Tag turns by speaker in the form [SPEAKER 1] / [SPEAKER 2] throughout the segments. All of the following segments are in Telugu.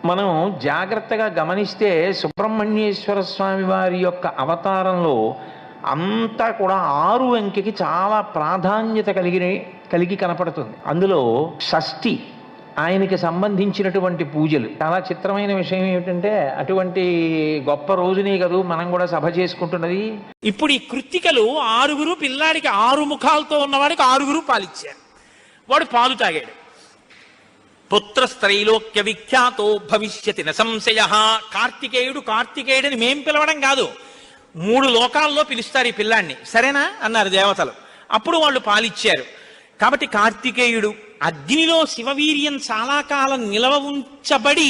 [SPEAKER 1] మనం జాగ్రత్తగా గమనిస్తే సుబ్రహ్మణ్యేశ్వర స్వామి వారి యొక్క అవతారంలో అంతా కూడా 6 అంకెకి చాలా ప్రాధాన్యత కలిగి కనపడుతుంది. అందులో షష్ఠి ఆయనకి సంబంధించినటువంటి పూజలు. చాలా చిత్రమైన విషయం ఏమిటంటే అటువంటి గొప్ప రోజునే కదూ మనం కూడా సభ చేసుకుంటున్నది.
[SPEAKER 2] ఇప్పుడు ఈ కృత్తికలు 6 పిల్లాడికి 6 ముఖాలతో ఉన్నవాడికి 6 పాలిచ్చారు. వాడు పాలు తాగాడు. పుత్రస్త్రైలోక్య విఖ్యాతో భవిష్యతి న సంశయ. కార్తికేయుడని మేం పిలవడం కాదు, 3 లోకాల్లో పిలుస్తారు ఈ పిల్లాన్ని. సరేనా అన్నారు దేవతలు. అప్పుడు వాళ్ళు పాలిచ్చారు. కాబట్టి కార్తికేయుడు అగ్నిలో శివవీర్యం చాలా కాలం నిలవ ఉంచబడి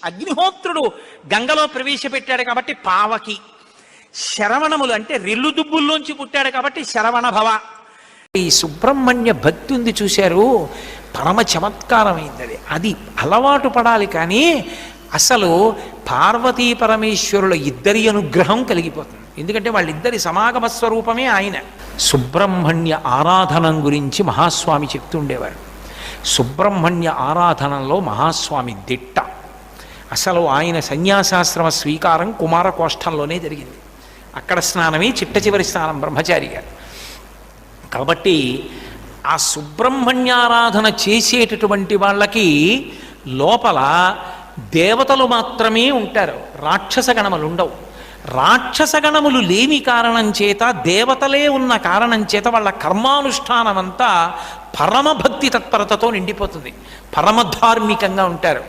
[SPEAKER 2] అగ్నిహోత్రుడు గంగలో ప్రవేశపెట్టాడు కాబట్టి పావకి. శరవణములు అంటే రెల్లు దుబ్బుల్లోంచి పుట్టాడు కాబట్టి శరవణ భవ. ఈ సుబ్రహ్మణ్య భక్తి ఉంది చూశారు, పరమ చమత్కారమైంది. అది అలవాటు పడాలి. కానీ అసలు పార్వతీ పరమేశ్వరుల ఇద్దరి అనుగ్రహం కలిగిపోతుంది. ఎందుకంటే వాళ్ళిద్దరి సమాగమ స్వరూపమే ఆయన. సుబ్రహ్మణ్య ఆరాధనం గురించి మహాస్వామి చెప్తుండేవారు. సుబ్రహ్మణ్య ఆరాధనలో మహాస్వామి దిట్ట. అసలు ఆయన సన్యాసాశ్రమ స్వీకారం కుమారకోష్టంలోనే జరిగింది. అక్కడ స్నానమే చిట్ట చివరి స్నానం బ్రహ్మచారి గారు. కాబట్టి ఆ సుబ్రహ్మణ్యారాధన చేసేటటువంటి వాళ్ళకి లోపల దేవతలు మాత్రమే ఉంటారు, రాక్షస గణములు ఉండవు. రాక్షస గణములు లేని కారణం చేత, దేవతలే ఉన్న కారణం చేత వాళ్ళ కర్మానుష్ఠానం అంతా పరమభక్తి తత్పరతతో నిండిపోతుంది, పరమధార్మికంగా ఉంటారు.